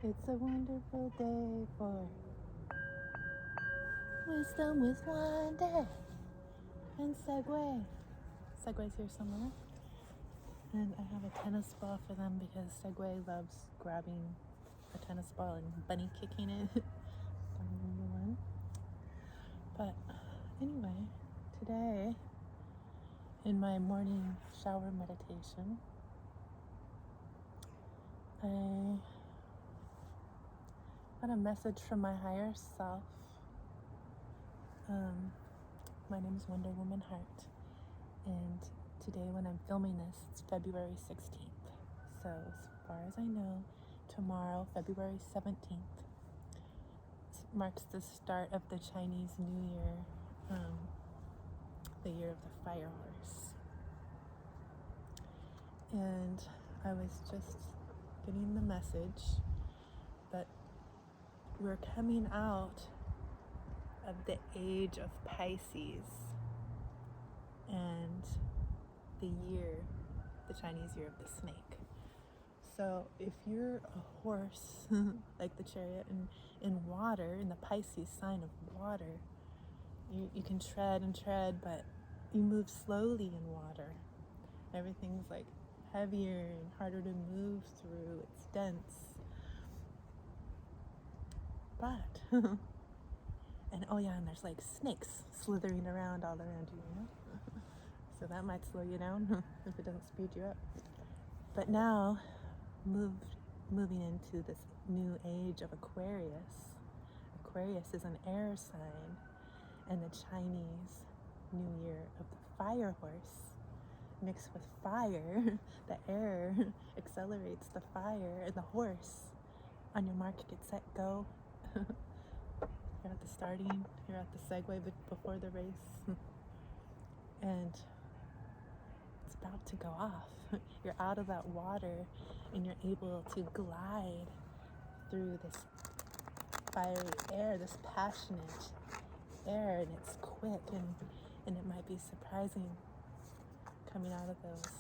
It's a wonderful day for wisdom with wonder and Segway. Segway's here somewhere. And I have a tennis ball for them because Segway loves grabbing a tennis ball and bunny kicking it. But anyway, today in my morning shower meditation, I got a message from my higher self. My name is Wonder Woman Heart, and today when I'm filming this, it's February 16th. So as far as I know, tomorrow, February 17th, marks the start of the Chinese New Year, the year of the fire horse. And I was just getting the message that we're coming out of the age of Pisces and the Chinese year of the snake. So if you're a horse, like the chariot, in water, in the Pisces sign of water, you can tread and tread, but you move slowly in water. Everything's like heavier and harder to move through. It's dense. But, and oh yeah, and there's like snakes slithering around all around you, you know? So that might slow you down if it doesn't speed you up. But now, moving into this new age of Aquarius. Aquarius is an air sign, and the Chinese New Year of the fire horse mixed with fire. The air accelerates the fire, and the horse. On your mark, get set, go. You're at the starting. You're at the Segway before the race, and it's about to go off. You're out of that water and you're able to glide through this fiery air, this passionate air, and it's quick and it might be surprising coming out of those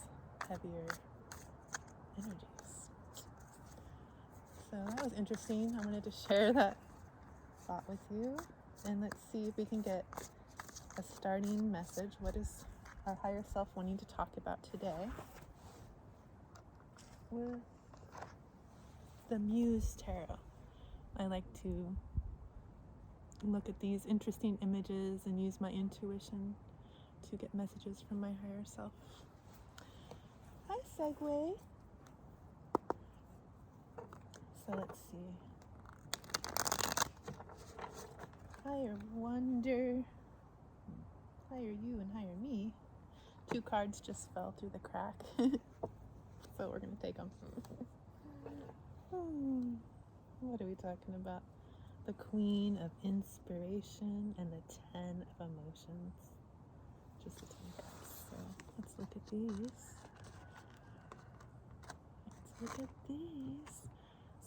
heavier energies. So that was interesting. I wanted to share that thought with you, and let's see if we can get a starting message. What is our higher self wanting to talk about today with the Muse tarot? I like to look at these interesting images and use my intuition to get messages from my higher self. Hi, Segway. So let's see. Higher wonder, higher you and higher me. 2 cards just fell through the crack. So we're going to take them. What are we talking about? The Queen of Inspiration and the 10 of Emotions. Just the 10 cards. So let's look at these.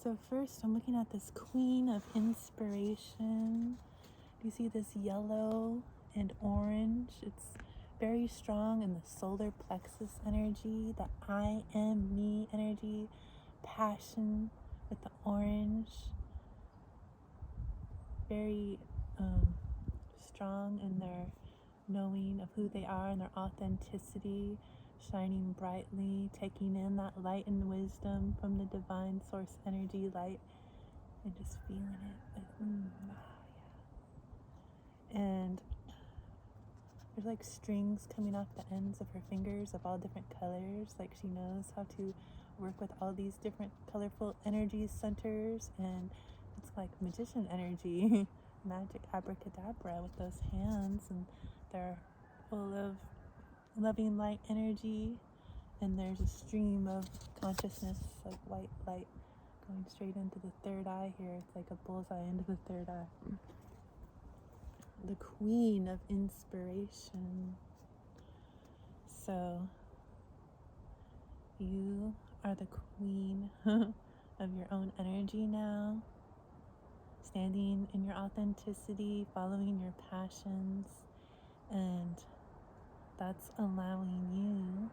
So first I'm looking at this Queen of Inspiration. Do you see this yellow and orange? It's very strong in the solar plexus energy, the I am me energy, passion with the orange. Very strong in their knowing of who they are and their authenticity, shining brightly, taking in that light and wisdom from the divine source energy light and just feeling it. And there's like strings coming off the ends of her fingers of all different colors. Like she knows how to work with all these different colorful energy centers, and it's like magician energy, magic abracadabra with those hands, and they're full of loving light energy, and there's a stream of consciousness, like white light going straight into the third eye here. It's like a bullseye into the third eye. The Queen of Inspiration. So you are the queen of your own energy now, standing in your authenticity, following your passions, and that's allowing you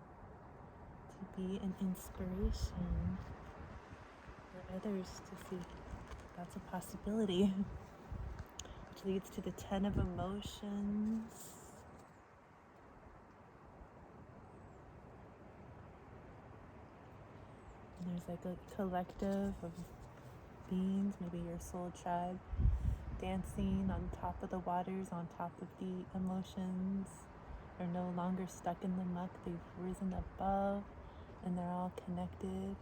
to be an inspiration for others to see if that's a possibility. Which leads to the 10 of emotions. And there's like a collective of beings, maybe your soul tribe, dancing on top of the waters, on top of the emotions. They're no longer stuck in the muck, they've risen above, and they're all connected,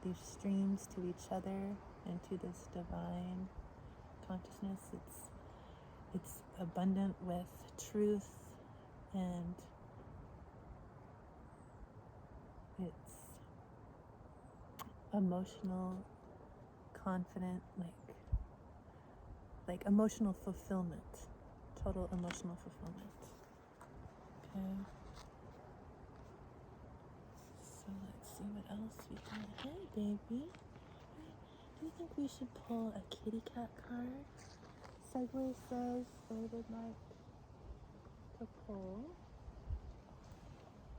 these streams, to each other and to this divine consciousness. It's abundant with truth, and it's emotional, confident, like emotional fulfillment, total emotional fulfillment. Okay. So let's see what else we got. Hey, baby. Do you think we should pull a kitty cat card? Segway says they would like to pull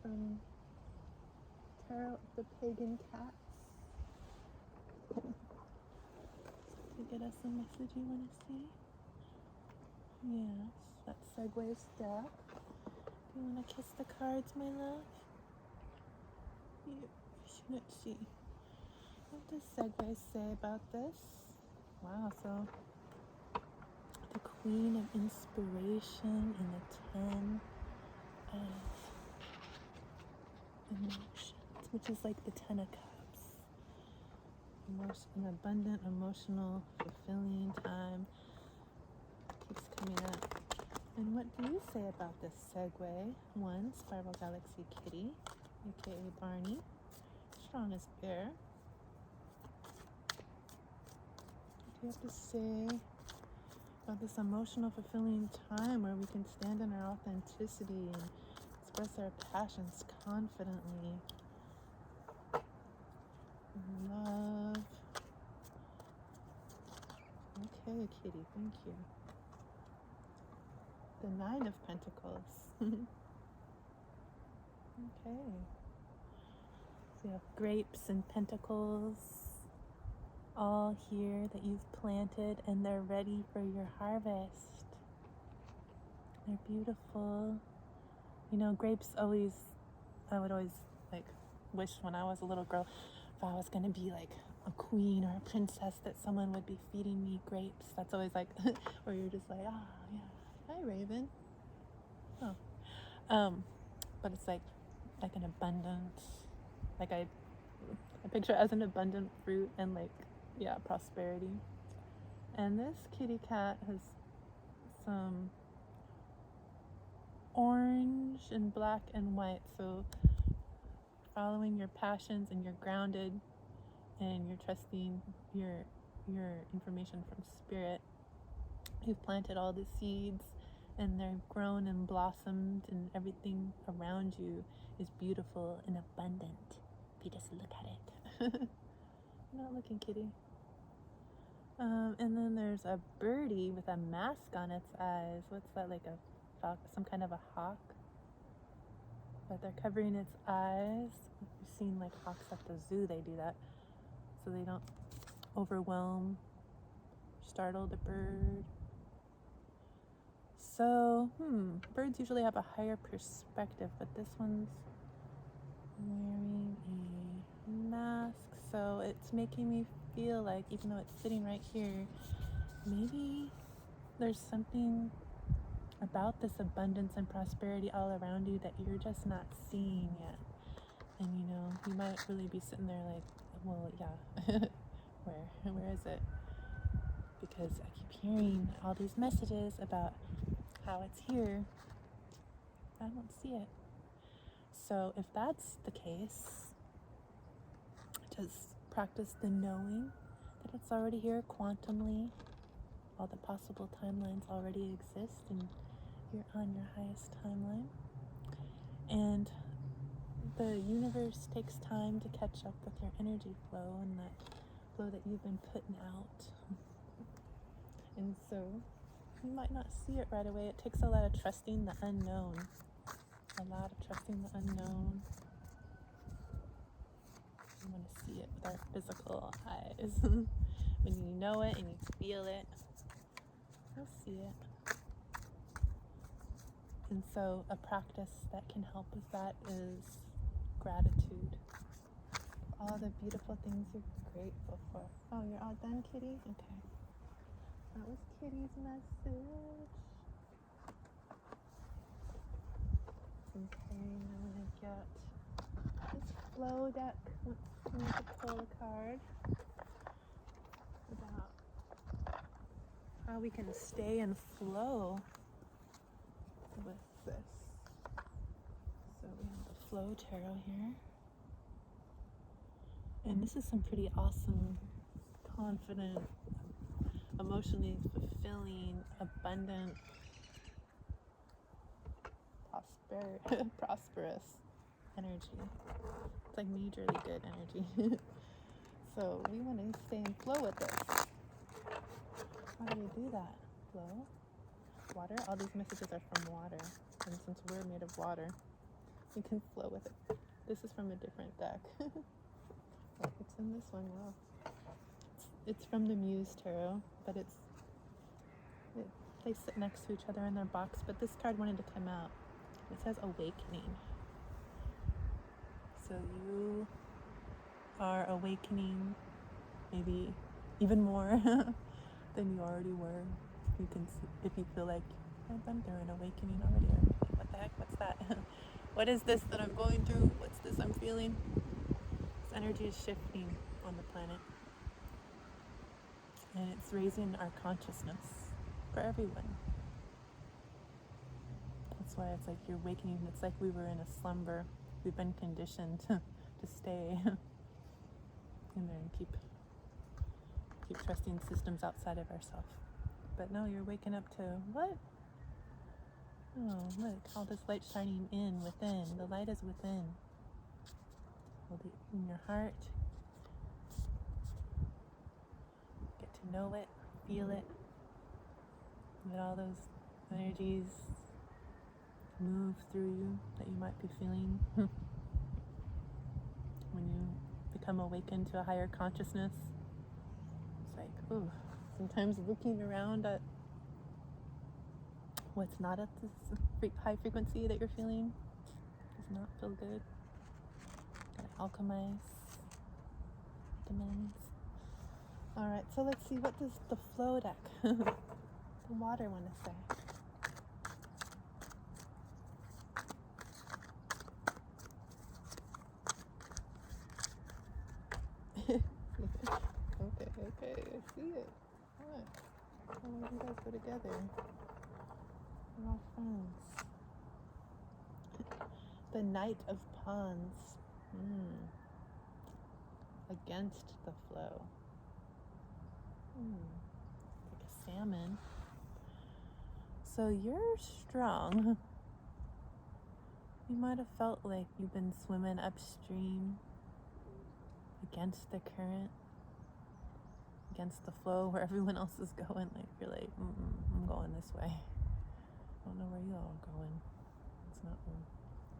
from Tarot of the Pagan Cats to get us a message you want to see. Yes, that's Segway's deck. Do you want to kiss the cards, my love? You shouldn't see. What does Segway say about this? Wow, so the Queen of Inspiration and the 10 of Emotions, which is like the 10 of Cups. An abundant, emotional, fulfilling time keeps coming up. And what do you say about this Segway? 1, Spiral Galaxy Kitty, aka Barney, strong as bear. What do you have to say about this emotional, fulfilling time where we can stand in our authenticity and express our passions confidently? Love. Okay, Kitty, thank you. The 9 of Pentacles. Okay. So you have grapes and pentacles all here that you've planted, and they're ready for your harvest. They're beautiful. You know, grapes always, I would always like wish when I was a little girl, if I was going to be like a queen or a princess, that someone would be feeding me grapes. That's always like, where you're just like, ah, yeah, hi Raven. Oh, but it's like an abundance. Like I picture it as an abundant fruit and like, yeah, prosperity. And this kitty cat has some orange and black and white, so following your passions, and you're grounded and you're trusting your information from spirit. You've planted all the seeds and they're grown and blossomed, and everything around you is beautiful and abundant if you just look at it. I'm not looking, kitty. And then there's a birdie with a mask on its eyes. What's that, like a some kind of a hawk? But they're covering its eyes. You've seen like hawks at the zoo, they do that, so they don't overwhelm, startle the bird. So, birds usually have a higher perspective, but this one's wearing a mask, so it's making me feel like, even though it's sitting right here, maybe there's something about this abundance and prosperity all around you that you're just not seeing yet. And you know, you might really be sitting there like, well, yeah, where is it? Because I keep hearing all these messages about how it's here. I don't see it. So if that's the case, just practice the knowing that it's already here quantumly. All the possible timelines already exist, and you're on your highest timeline. And the universe takes time to catch up with your energy flow and that flow that you've been putting out. And so you might not see it right away. It takes a lot of trusting the unknown. A lot of trusting the unknown. We want to see it with our physical eyes. is. When you know it and you feel it, you'll see it. And so a practice that can help with that is gratitude. All the beautiful things you're grateful for. Oh, you're all done, Kitty? Okay. That was Kitty's message. Okay, now I've got this flow deck. Wants me to pull a card about how we can stay in flow with this. So we have the Flow Tarot here. And this is some pretty awesome, confident, emotionally fulfilling, abundant, prosperous energy. It's like majorly good energy. So we want to stay in flow with this. How do we do that? Flow? Water? All these messages are from water. And since we're made of water, we can flow with it. This is from a different deck. It's in this one. Wow. It's from the Muse Tarot, but they sit next to each other in their box, but this card wanted to come out. It says awakening. So you are awakening maybe even more than you already were. You can see, if you feel like I've been through an awakening already, or what the heck, what's that? What is this that I'm going through? What's this I'm feeling? This energy is shifting on the planet. And it's raising our consciousness for everyone. That's why it's like you're waking. It's like we were in a slumber. We've been conditioned to stay in there and keep trusting systems outside of ourselves. But no, you're waking up to what? Oh, look, all this light shining within. The light is within. Hold it in your heart. Get to know it, feel it. Let all those energies move through you that you might be feeling. When you become awakened to a higher consciousness, it's like, ooh, sometimes looking around at what's not at this high frequency that you're feeling does not feel good. Gotta alchemize demands. Alright, so let's see, what does the flow deck, the water, want to say? Okay, I see it. What? How do you guys go together? We're all friends. The Knight of Pawns. Against the flow. Like a salmon. So you're strong. You might have felt like you've been swimming upstream against the current, against the flow where everyone else is going. Like you're like, I'm going this way. I don't know where you all are going. It's not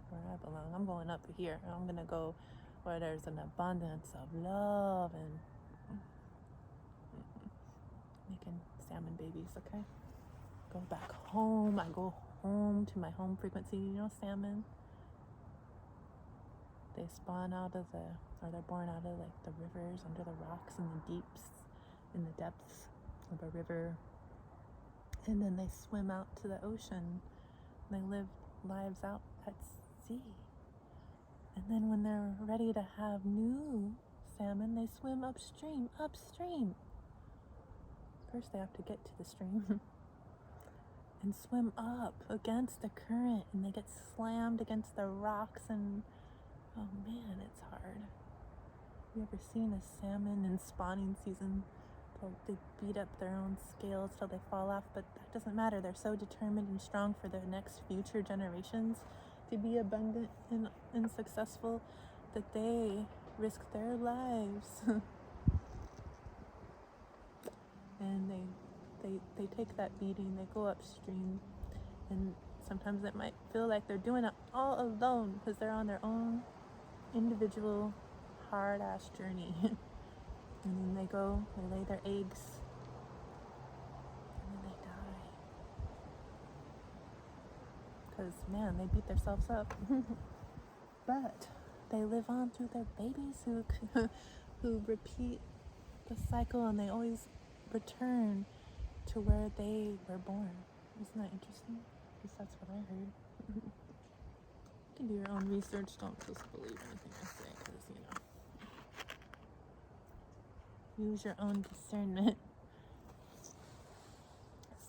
where I belong. I'm going up here. I'm gonna go where there's an abundance of love and making salmon babies. Okay, go back home. I go home to my home frequency. You know, salmon, they spawn out of they're born out of like the rivers, under the rocks, in the deeps, in the depths of a river, and then they swim out to the ocean. And they live lives out at sea. And then when they're ready to have new salmon, they swim upstream. First they have to get to the stream and swim up against the current, and they get slammed against the rocks, and oh man, it's hard. You ever seen a salmon in spawning season? They beat up their own scales till they fall off, but that doesn't matter. They're so determined and strong for their next future generations to be abundant and successful that they risk their lives. And they take that beating, they go upstream, and sometimes it might feel like they're doing it all alone because they're on their own individual hard-ass journey. And then they go, they lay their eggs, and then they die. Because, man, they beat themselves up. But they live on through their babies who repeat the cycle, and they always return to where they were born. Isn't that interesting? At least that's what I heard. You can do your own research. Don't just believe anything I say, because, use your own discernment.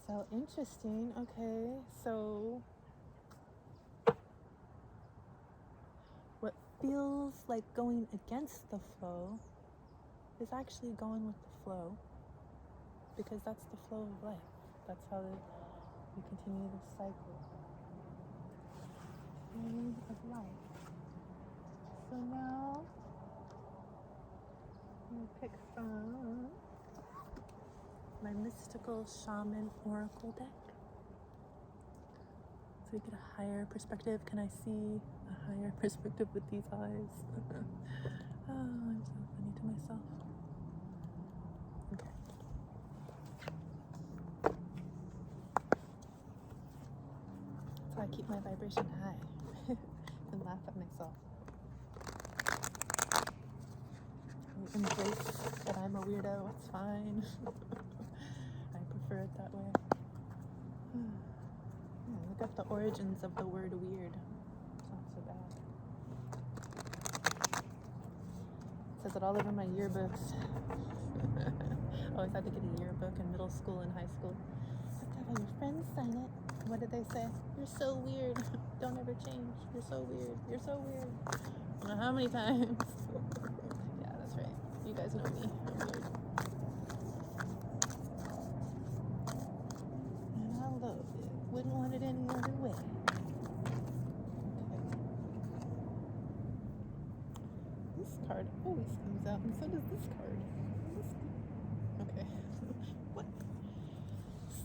So interesting. Okay, so what feels like going against the flow is actually going with the flow, because that's the flow of life. That's how we continue the cycle of life. So now I'm going to pick from my mystical shaman oracle deck, so we get a higher perspective. Can I see a higher perspective with these eyes? Oh, I'm so funny to myself. Okay. So I keep my vibration high and laugh at myself. I embrace that I'm a weirdo. It's fine. I prefer it that way. Yeah, look up the origins of the word weird. It's not so bad. It says it all over my yearbooks. Always had to get a yearbook in middle school and high school. You have to have your friends sign it. What did they say? You're so weird. Don't ever change. You're so weird. You're so weird. I don't know how many times. Yeah, that's right. You guys know me. I'm weird. And I love it. Wouldn't want it any other way. Okay. This card always comes out, and so does this card. Okay. What?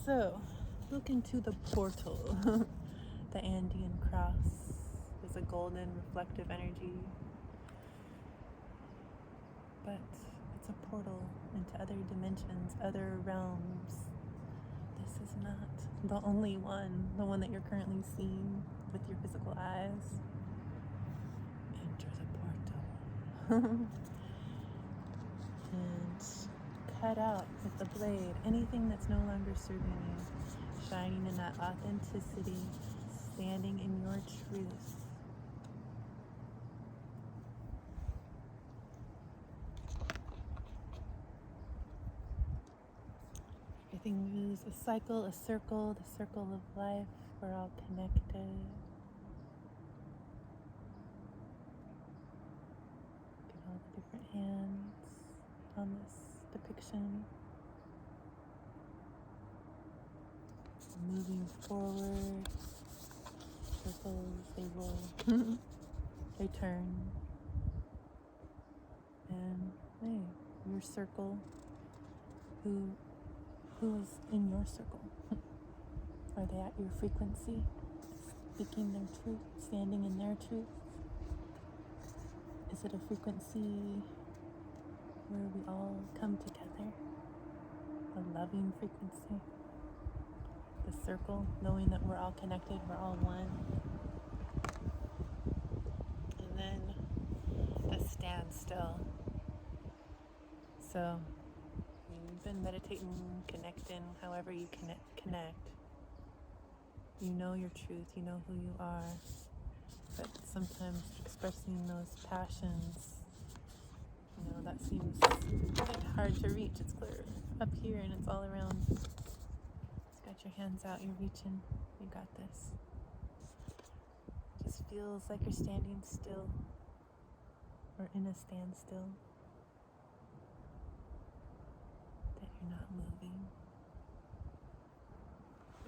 So, look into the portal. The Andean cross is a golden reflective energy, but it's a portal into other dimensions, other realms. This is not the only one, the one that you're currently seeing with your physical eyes. Enter the portal. And cut out with the blade anything that's no longer serving you, shining in that authenticity, standing in your truth. Everything moves, a cycle, a circle, the circle of life. We're all connected. Get all the different hands on this depiction. Moving forward. Circles, they roll. They turn. And hey, your circle. Who is in your circle? Are they at your frequency? Speaking their truth, standing in their truth? Is it a frequency where we all come together? A loving frequency? The circle, knowing that we're all connected, we're all one. And then the standstill. So you've been meditating, connecting, however you connect. You know your truth, you know who you are, but sometimes expressing those passions, that seems quite hard to reach. It's clear up here and it's all around. Just got your hands out, you're reaching, you got this. It just feels like you're standing still, or in a standstill, that you're not moving,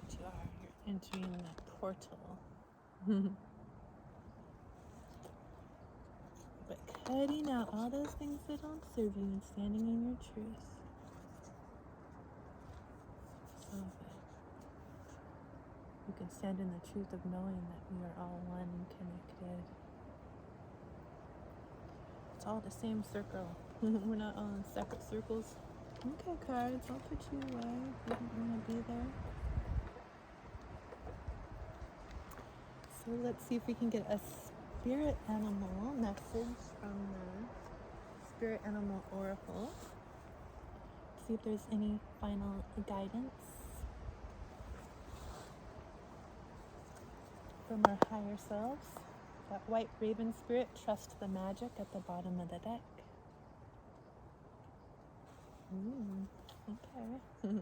but you are. You're entering that portal. But cutting out all those things that don't serve you and standing in your truth. So that you can stand in the truth of knowing that we are all one and connected. It's all the same circle. We're not all in separate circles. Okay, cards, I'll put you away if you don't want to be there. So let's see if we can get a spirit animal message from the spirit animal oracle. See if there's any final guidance from our higher selves. That white raven spirit, trust the magic at the bottom of the deck. Okay.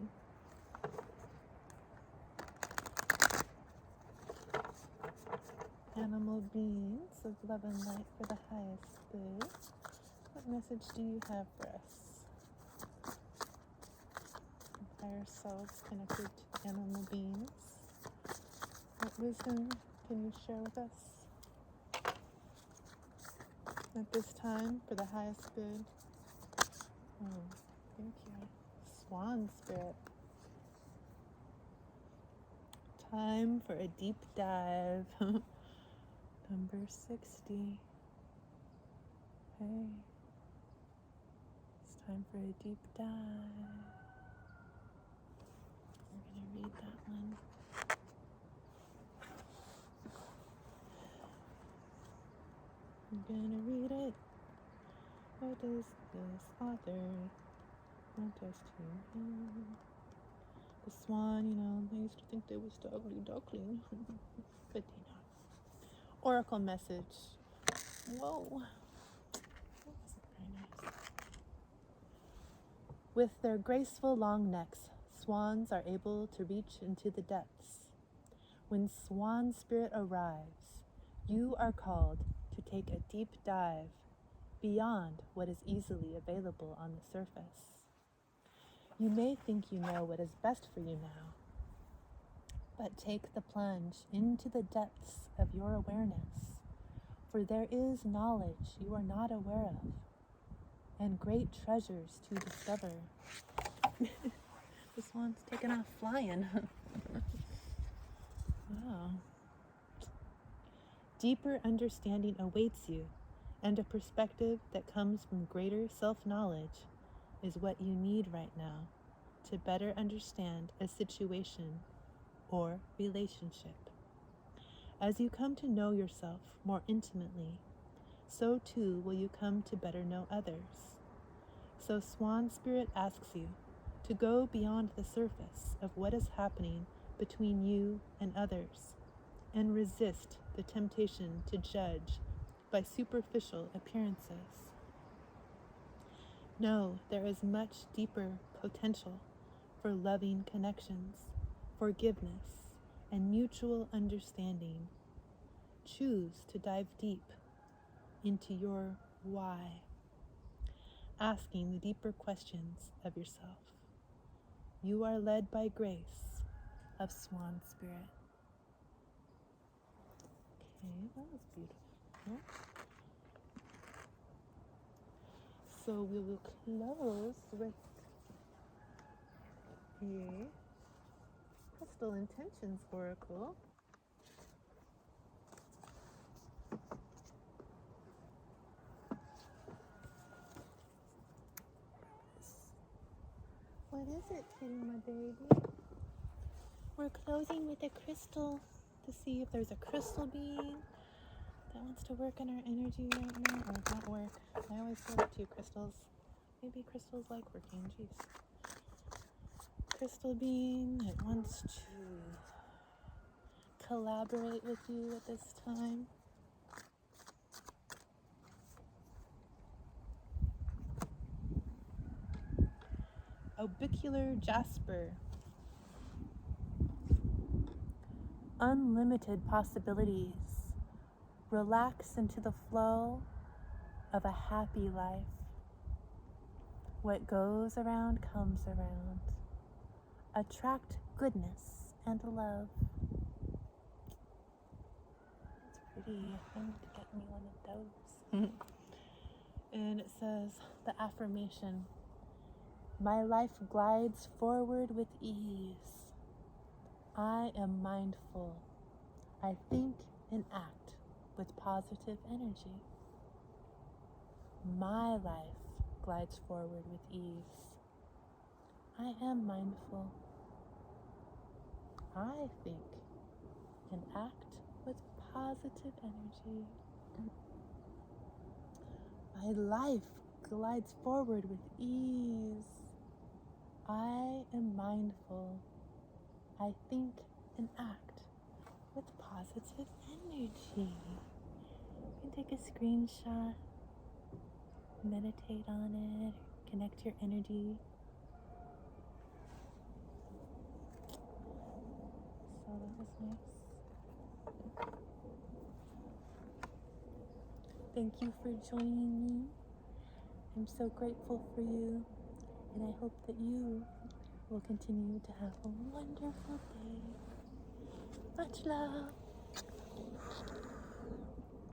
Animal beings of love and light for the highest good. What message do you have for us? Higher selves connected to animal beings. What wisdom can you share with us at this time for the highest good? Oh, thank you. Swan spirit. Time for a deep dive. Number 60. Hey. It's time for a deep dive. We're going to read that one. I'm gonna read it. What does this author want us to know? The swan, they used to think they was the ugly duckling. But they not. Oracle message. Whoa. That wasn't very nice. With their graceful long necks, swans are able to reach into the depths. When swan spirit arrives, you are called to take a deep dive beyond what is easily available on the surface. You may think you know what is best for you now, but take the plunge into the depths of your awareness, for there is knowledge you are not aware of, and great treasures to discover. This one's taking off flying. Wow. Deeper understanding awaits you, and a perspective that comes from greater self-knowledge is what you need right now to better understand a situation or relationship. As you come to know yourself more intimately, so too will you come to better know others. So Swan Spirit asks you to go beyond the surface of what is happening between you and others, and resist the temptation to judge by superficial appearances. No, there is much deeper potential for loving connections, forgiveness, and mutual understanding. Choose to dive deep into your why, asking the deeper questions of yourself. You are led by grace of Swan Spirit. Okay, that was beautiful. So we will close with the Crystal Intentions Oracle. What is it, kitty, my baby? We're closing with a crystal to see if there's a crystal being that wants to work in our energy right now, or not work. I always say that to crystals. Maybe crystals like working, jeez. Crystal being that wants to collaborate with you at this time. Orbicular jasper. Unlimited possibilities. Relax into the flow of a happy life. What goes around comes around. Attract goodness and love. It's pretty. I need to get me one of those. And it says the affirmation: my life glides forward with ease. I am mindful. I think and act with positive energy. My life glides forward with ease. I am mindful. I think and act with positive energy. My life glides forward with ease. I am mindful. I think and act with positive energy. You can take a screenshot, meditate on it, connect your energy. So that was nice. Thank you for joining me. I'm so grateful for you, and I hope that you will continue to have a wonderful day. Much love.